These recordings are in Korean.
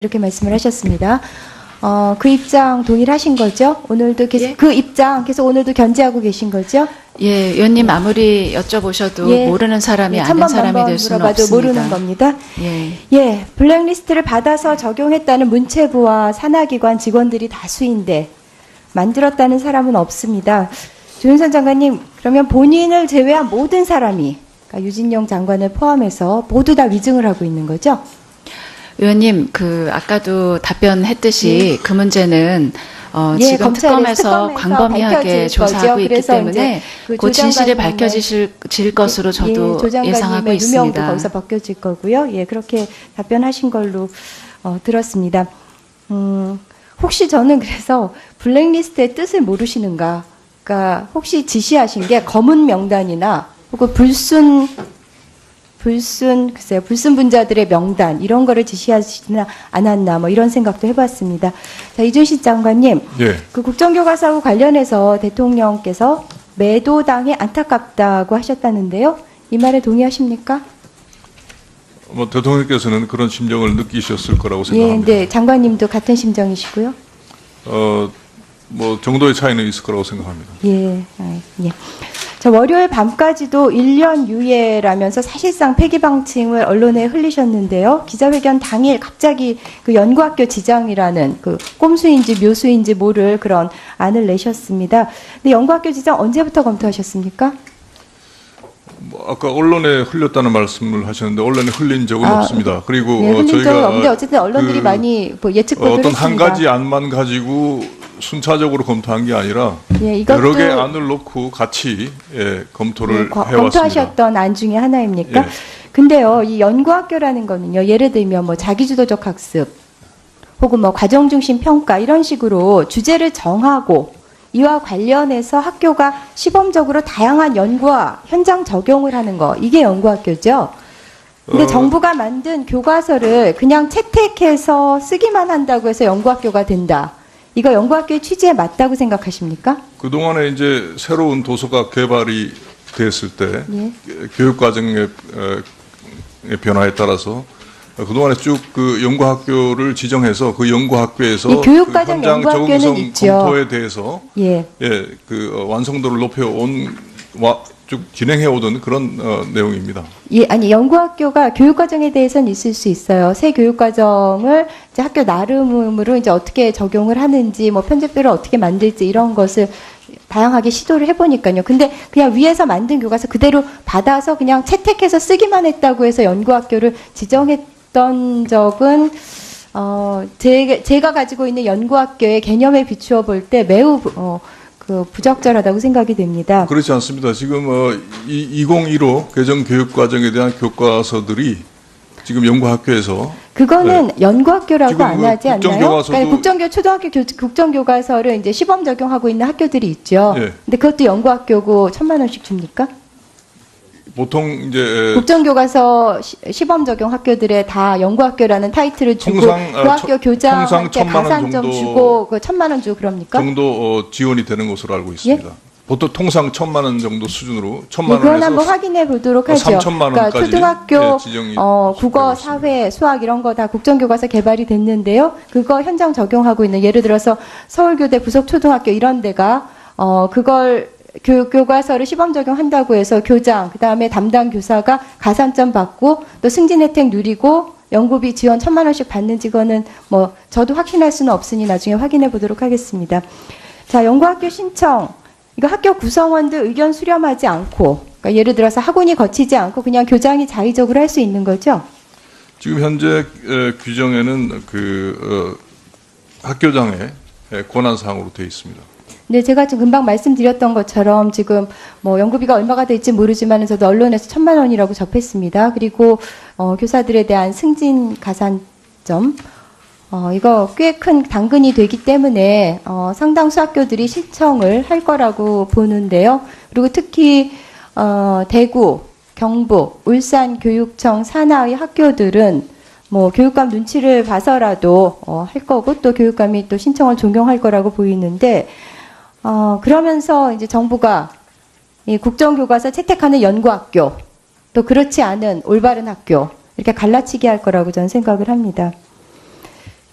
이렇게 말씀을 하셨습니다. 그 입장 동일하신 거죠? 오늘도 계속, 그 입장 계속 오늘도 견지하고 계신 거죠? 예, 의원님 아무리 여쭤보셔도 모르는 사람이 아는 사람이 될 수는 없습니다. 모르는 겁니다. 예. 블랙리스트를 받아서 적용했다는 문체부와 산하기관 직원들이 다수인데 만들었다는 사람은 없습니다. 조윤선 장관님, 그러면 본인을 제외한 모든 사람이, 그러니까 유진용 장관을 포함해서 모두 다 위증을 하고 있는 거죠? 의원님, 아까도 답변했듯이 그 문제는 지금 특검에서 광범위하게 조사하고 있기 때문에 그 진실이 밝혀질 것으로 저도 예상하고 있습니다. 유명도 거기서 벗겨질 거고요. 예, 그렇게 답변하신 걸로 들었습니다. 혹시 저는 그래서 블랙리스트의 뜻을 모르시는가? 그러니까 혹시 지시하신 게 검은 명단이나 혹은 불순 분자들의 명단, 이런 거를 지시하시나 않았나, 뭐 이런 생각도 해봤습니다. 자, 이준식 장관님. 예. 그 국정교과서하고 관련해서 대통령께서 매도당에 안타깝다고 하셨다는데요. 이 말에 동의하십니까? 대통령께서는 그런 심정을 느끼셨을 거라고 생각합니다. 네, 장관님도 같은 심정이시고요. 정도의 차이는 있을 거라고 생각합니다. 예. 자, 월요일 밤까지도 1년 유예라면서 사실상 폐기 방침을 언론에 흘리셨는데요. 기자회견 당일 갑자기 그 연구학교 지정이라는 그 꼼수인지 묘수인지 모를 그런 안을 내셨습니다. 근데 연구학교 지정 언제부터 검토하셨습니까? 아까 언론에 흘렸다는 말씀을 하셨는데 언론에 흘린 적은 없습니다. 그리고 흘린 적은 없는데 어쨌든 언론들이 많이 예측을 어떤 했습니다. 한 가지 안만 가지고 순차적으로 검토한 게 아니라 여러 개 안을 놓고 같이 검토를 해왔습니다. 검토하셨던 안 중에 하나입니까? 근데요, 이 연구학교라는 거는요, 예를 들면 뭐 자기주도적 학습 혹은 뭐 과정중심 평가 이런 식으로 주제를 정하고 이와 관련해서 학교가 시범적으로 다양한 연구와 현장 적용을 하는 거, 이게 연구학교죠. 근데 정부가 만든 교과서를 그냥 채택해서 쓰기만 한다고 해서 연구학교가 된다. 이거 연구학교의 취지에 맞다고 생각하십니까? 그동안에 이제 새로운 도서가 개발이 됐을 때 교육과정의 변화에 따라서 그동안에 쭉 그 연구학교를 지정해서 그 연구학교에서 이 교육과정 그 현장 연구학교는 적응성 있죠. 검토에 대해서 그 완성도를 높여온 쭉 진행해 오던 그런 내용입니다. 연구학교가 교육과정에 대해서는 있을 수 있어요. 새 교육과정을 이제 학교 나름으로 이제 어떻게 적용을 하는지, 뭐 편집들을 어떻게 만들지 이런 것을 다양하게 시도를 해보니까요. 근데 그냥 위에서 만든 교과서 그대로 받아서 그냥 채택해서 쓰기만 했다고 해서 연구학교를 지정했던 적은 제가 가지고 있는 연구학교의 개념에 비추어 볼 때 매우 부적절하다고 생각이 됩니다. 그렇지 않습니다. 지금 2015 개정 교육과정에 대한 교과서들이 지금 연구학교에서 그거는 연구학교라고 안 하지 않나요? 국정교과서도 초등학교 국정교과서를 이제 시범 적용하고 있는 학교들이 있죠. 근데 그것도 연구학교고 1,000만 원씩 줍니까? 보통 이제 국정교과서 시범 적용 학교들에 다 연구학교라는 타이틀을 주고 그 학교 교장한테 가산점 주고 그 1,000만 원 주고 그럽니까? 정도 지원이 되는 것으로 알고 있습니다. 보통 통상 1,000만 원 정도 수준으로 1,000만 원에서 그건 한번 확인해 보도록 하죠. 3,000만 원까지. 그러니까 초등학교 지정이 국어, 사회, 수학 이런 거 다 국정교과서 개발이 됐는데요. 그거 현장 적용하고 있는, 예를 들어서 서울교대 부속초등학교 이런 데가 그걸 교과서를 시범 적용한다고 해서 교장, 그 다음에 담당 교사가 가산점 받고 또 승진 혜택 누리고 연구비 지원 1,000만 원씩 받는지, 그거는 뭐 저도 확인할 수는 없으니 나중에 확인해 보도록 하겠습니다. 자, 연구학교 신청. 이거 학교 구성원들 의견 수렴하지 않고, 그러니까 예를 들어서 학원이 거치지 않고 그냥 교장이 자의적으로 할 수 있는 거죠? 지금 현재 규정에는 학교장의 권한사항으로 되어 있습니다. 네, 제가 지금 금방 말씀드렸던 것처럼 지금 뭐 연구비가 얼마가 될지 모르지만 저도 언론에서 1,000만 원이라고 접했습니다. 그리고 교사들에 대한 승진 가산점, 이거 꽤 큰 당근이 되기 때문에 상당수 학교들이 신청을 할 거라고 보는데요. 그리고 특히 대구, 경북, 울산 교육청 산하의 학교들은 뭐 교육감 눈치를 봐서라도 할 거고 또 교육감이 또 신청을 종용할 거라고 보이는데, 그러면서 이제 정부가 이 국정교과서 채택하는 연구학교, 또 그렇지 않은 올바른 학교, 이렇게 갈라치기 할 거라고 저는 생각을 합니다.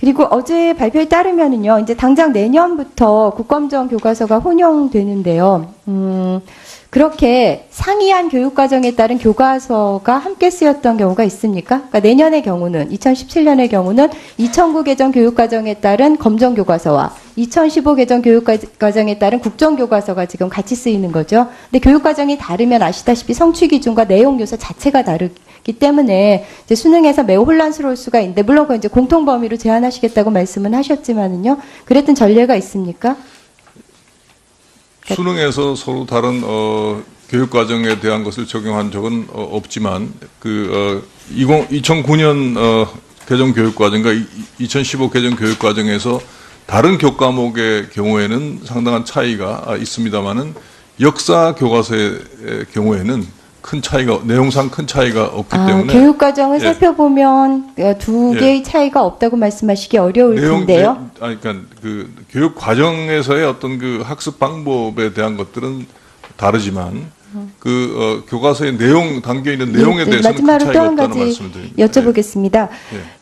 그리고 어제 발표에 따르면은요, 이제 당장 내년부터 국검정 교과서가 혼용되는데요. 그렇게 상이한 교육과정에 따른 교과서가 함께 쓰였던 경우가 있습니까? 그러니까 내년의 경우는, 2017년의 경우는 2009 개정 교육과정에 따른 검정교과서와 2015 개정 교육과정에 따른 국정교과서가 지금 같이 쓰이는 거죠. 근데 교육과정이 다르면 아시다시피 성취기준과 내용 요소 자체가 다르기 때문에 이제 수능에서 매우 혼란스러울 수가 있는데, 물론 그건 이제 공통 범위로 제한하시겠다고 말씀은 하셨지만은요, 그랬던 전례가 있습니까? 수능에서 서로 다른 교육 과정에 대한 것을 적용한 적은 없지만 2009년 개정 교육 과정과 2015 개정 교육 과정에서 다른 교과목의 경우에는 상당한 차이가 있습니다만은 역사 교과서의 경우에는 큰 차이가, 내용상 큰 차이가 없기 때문에 교육 과정을 살펴보면 두 개의 차이가 없다고 말씀하시기 어려울 텐데요. 그러니까 그 교육 과정에서의 어떤 그 학습 방법에 대한 것들은 다르지만 교과서의 내용 담겨 있는 내용에 대해서는 큰 차이가 없다는 말씀을 드립니다. 여쭤보겠습니다.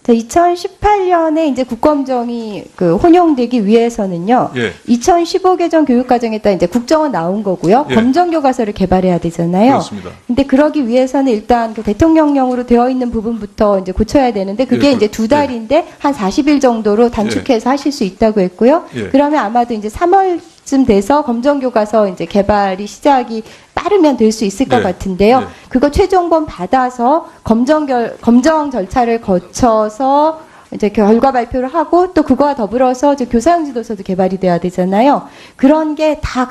2018년에 이제 국검정이 혼용되기 위해서는요. 2015 개정 교육과정에 따라 이제 국정은 나온 거고요. 검정 교과서를 개발해야 되잖아요. 그렇습니다. 근데 그러기 위해서는 일단 그 대통령령으로 되어 있는 부분부터 이제 고쳐야 되는데, 그게 이제 2달인데 한 40일 정도로 단축해서 하실 수 있다고 했고요. 그러면 아마도 이제 3월쯤 돼서 검정 교과서 이제 개발이 시작이 빠르면 될 수 있을 것 같은데요. 그거 최종본 받아서 검정 절차를 거쳐서 이제 결과 발표를 하고, 또 그거와 더불어서 이제 교사용 지도서도 개발이 돼야 되잖아요. 그런 게 다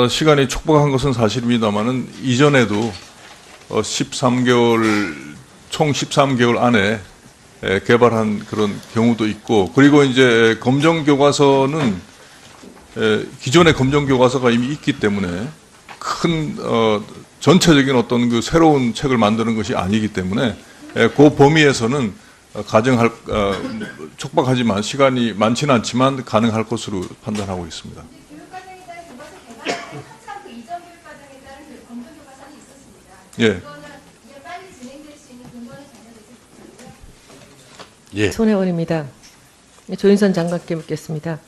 시간이 촉박한 것은 사실입니다만은 이전에도 13개월, 총 13개월 안에 개발한 그런 경우도 있고, 그리고 이제 검정 교과서는 기존의 검정 교과서가 이미 있기 때문에 큰 전체적인 어떤 그 새로운 책을 만드는 것이 아니기 때문에 그 범위에서는 촉박하지만 시간이 많지는 않지만 가능할 것으로 판단하고 있습니다. 교육과정에 따른 교과서 개발은 한참 그 이전 교육과정에 따른 검정 교과서는 있었습니다. 그거는 이제 빨리 진행될 수 있는 근거는 전혀 되지 않고요. 손혜원입니다. 조인선 장관께 묻겠습니다.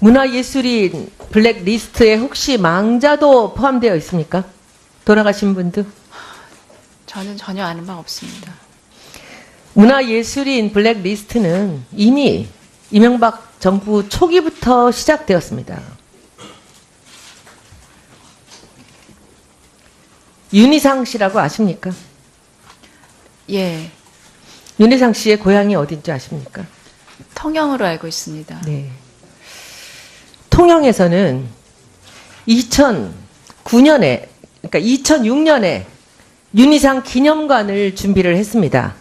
문화예술인 블랙리스트에 혹시 망자도 포함되어 있습니까? 돌아가신 분들? 저는 전혀 아는 바 없습니다. 문화예술인 블랙리스트는 이미 이명박 정부 초기부터 시작되었습니다. 윤희상 씨라고 아십니까? 예. 윤희상 씨의 고향이 어딘지 아십니까? 통영으로 알고 있습니다. 네. 통영에서는 2009년에, 그러니까 2006년에 윤희상 기념관을 준비를 했습니다.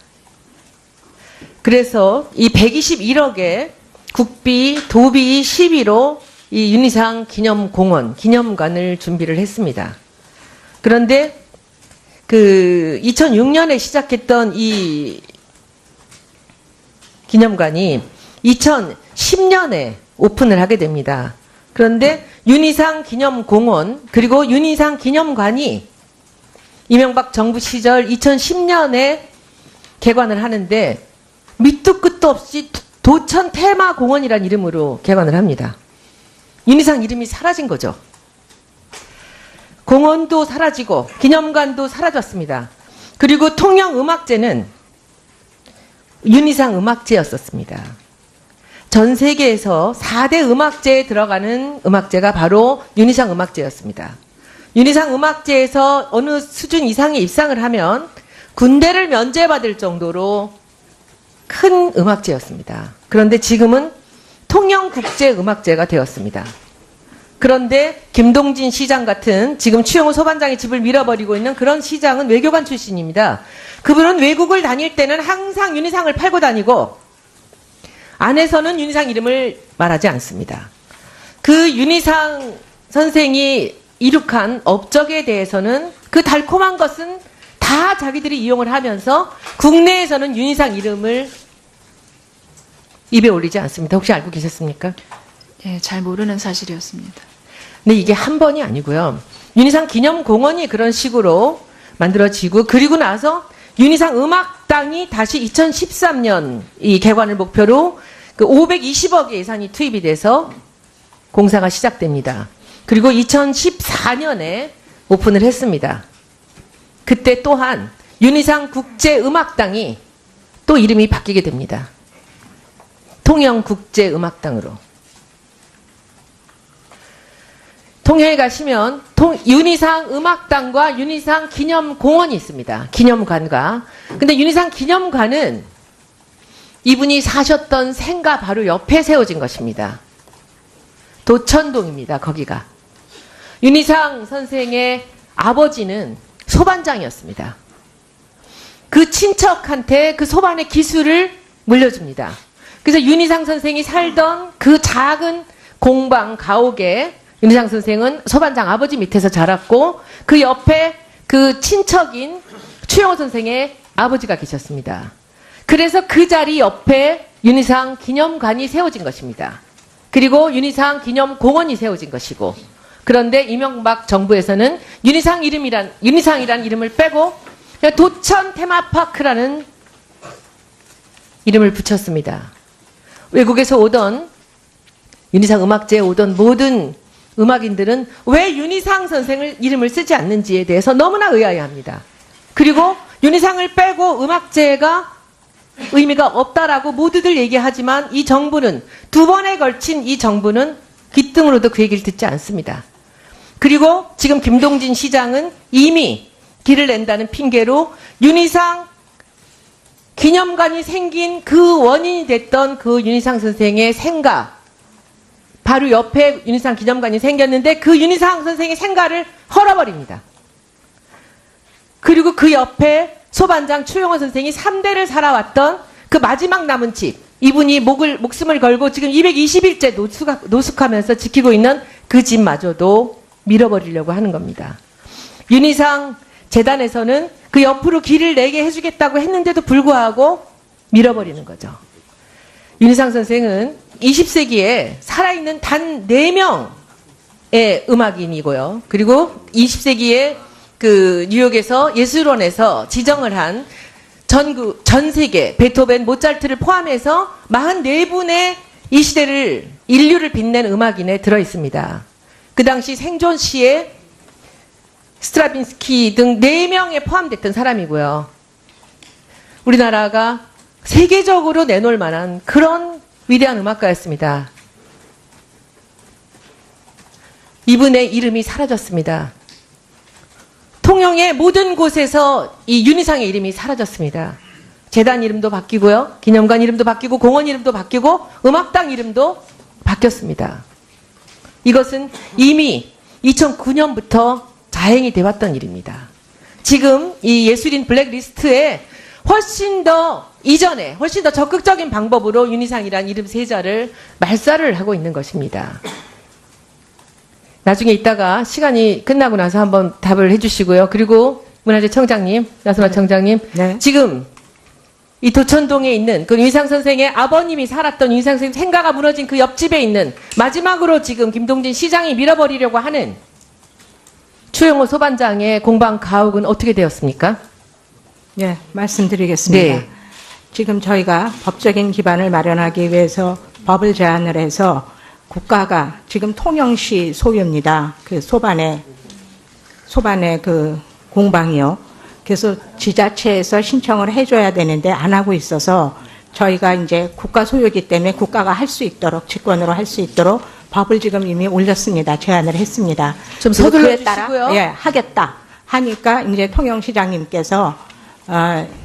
그래서 이 121억의 국비, 도비 시비로 이 윤희상 기념관을 준비를 했습니다. 그런데 2006년에 시작했던 이 기념관이 2010년에 오픈을 하게 됩니다. 그런데 윤희상 기념공원 그리고 윤희상 기념관이 이명박 정부 시절 2010년에 개관을 하는데 밑도 끝도 없이 도천 테마공원이라는 이름으로 개관을 합니다. 윤희상 이름이 사라진 거죠. 공원도 사라지고 기념관도 사라졌습니다. 그리고 통영음악제는 윤희상 음악제였었습니다. 전 세계에서 4대 음악제에 들어가는 음악제가 바로 윤희상 음악제였습니다. 윤희상 음악제에서 어느 수준 이상의 입상을 하면 군대를 면제받을 정도로 큰 음악제였습니다. 그런데 지금은 통영국제음악제가 되었습니다. 그런데 김동진 시장 같은 지금 추영호 소반장의 집을 밀어버리고 있는 그런 시장은 외교관 출신입니다. 그분은 외국을 다닐 때는 항상 윤희상을 팔고 다니고 안에서는 윤희상 이름을 말하지 않습니다. 그 윤희상 선생이 이룩한 업적에 대해서는 그 달콤한 것은 다 자기들이 이용을 하면서 국내에서는 윤희상 이름을 입에 올리지 않습니다. 혹시 알고 계셨습니까? 예, 잘 모르는 사실이었습니다. 근데 이게 한 번이 아니고요. 윤희상 기념공원이 그런 식으로 만들어지고 그리고 나서 윤희상 음악 음악당이 다시 2013년 이 개관을 목표로 그 520억의 예산이 투입이 돼서 공사가 시작됩니다. 그리고 2014년에 오픈을 했습니다. 그때 또한 윤희상 국제음악당이 또 이름이 바뀌게 됩니다. 통영국제음악당으로. 통영에 가시면 윤희상 음악당과 윤희상 기념공원이 있습니다. 기념관과. 근데 윤희상 기념관은 이분이 사셨던 생가 바로 옆에 세워진 것입니다. 도천동입니다. 거기가. 윤희상 선생의 아버지는 소반장이었습니다. 그 친척한테 그 소반의 기술을 물려줍니다. 그래서 윤희상 선생이 살던 그 작은 공방 가옥에 윤희상 선생은 소반장 아버지 밑에서 자랐고 그 옆에 그 친척인 추영호 선생의 아버지가 계셨습니다. 그래서 그 자리 옆에 윤희상 기념관이 세워진 것입니다. 그리고 윤희상 기념공원이 세워진 것이고, 그런데 이명박 정부에서는 윤희상이란 이름을 빼고 그냥 도천 테마파크라는 이름을 붙였습니다. 외국에서 오던 윤희상 음악제에 오던 모든 음악인들은 왜 윤희상 선생을 이름을 쓰지 않는지에 대해서 너무나 의아해합니다. 그리고 윤희상을 빼고 음악제가 의미가 없다라고 모두들 얘기하지만 이 정부는 두 번에 걸친 이 정부는 귀등으로도 그 얘기를 듣지 않습니다. 그리고 지금 김동진 시장은 이미 길을 낸다는 핑계로 윤희상 기념관이 생긴 그 원인이 됐던 그 윤희상 선생의 생가, 바로 옆에 윤희상 기념관이 생겼는데 그 윤희상 선생의 생가를 헐어버립니다. 그리고 그 옆에 소반장 추영호 선생이 3대를 살아왔던 그 마지막 남은 집, 이분이 목숨을 걸고 지금 220일째 노숙하면서 지키고 있는 그 집마저도 밀어버리려고 하는 겁니다. 윤희상 재단에서는 그 옆으로 길을 내게 해주겠다고 했는데도 불구하고 밀어버리는 거죠. 윤희상 선생은 20세기에 살아있는 단 4명의 음악인이고요. 그리고 20세기에 그 뉴욕에서 예술원에서 지정을 한 전 세계 베토벤, 모차르트를 포함해서 44분의 이 시대를 인류를 빛낸 음악인에 들어 있습니다. 그 당시 생존 시에 스트라빈스키 등 4명에 포함됐던 사람이고요. 우리나라가 세계적으로 내놓을 만한 그런 위대한 음악가였습니다. 이분의 이름이 사라졌습니다. 통영의 모든 곳에서 이 윤희상의 이름이 사라졌습니다. 재단 이름도 바뀌고요. 기념관 이름도 바뀌고 공원 이름도 바뀌고 음악당 이름도 바뀌었습니다. 이것은 이미 2009년부터 자행이 되었던 일입니다. 지금 이 예술인 블랙리스트에 훨씬 더 이전에 훨씬 더 적극적인 방법으로 윤희상이란 이름 세자를 말살을 하고 있는 것입니다. 나중에 이따가 시간이 끝나고 나서 한번 답을 해주시고요. 그리고 문화재 청장님, 나선화 청장님, 네. 지금 이 도천동에 있는 그 윤희상 선생의 아버님이 살았던 윤희상 선생 생가가 무너진 그 옆집에 있는 마지막으로 지금 김동진 시장이 밀어버리려고 하는 추영호 소반장의 공방 가옥은 어떻게 되었습니까? 예, 말씀드리겠습니다. 네. 지금 저희가 법적인 기반을 마련하기 위해서 법을 제안을 해서 국가가 지금 통영시 소유입니다. 그 소반의 그 공방이요. 그래서 지자체에서 신청을 해줘야 되는데 안 하고 있어서 저희가 이제 국가 소유이기 때문에 국가가 할 수 있도록 직권으로 할 수 있도록 법을 지금 이미 올렸습니다. 제안을 했습니다. 좀 그리고 서둘러 그에 따라, 주시고요. 예, 하겠다 하니까 이제 통영시장님께서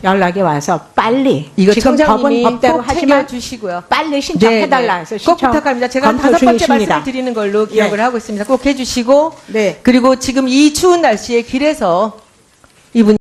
연락이 와서 빨리 이거 지금 청장님이 법은 법대로 꼭 하지만 챙겨주시고요. 빨리 신청해달라 해서 꼭 부탁합니다. 제가 검토 5번째 중이십니다. 말씀을 드리는 걸로 기억을 예. 하고 있습니다. 꼭 해주시고 네. 그리고 지금 이 추운 날씨에 길에서 이분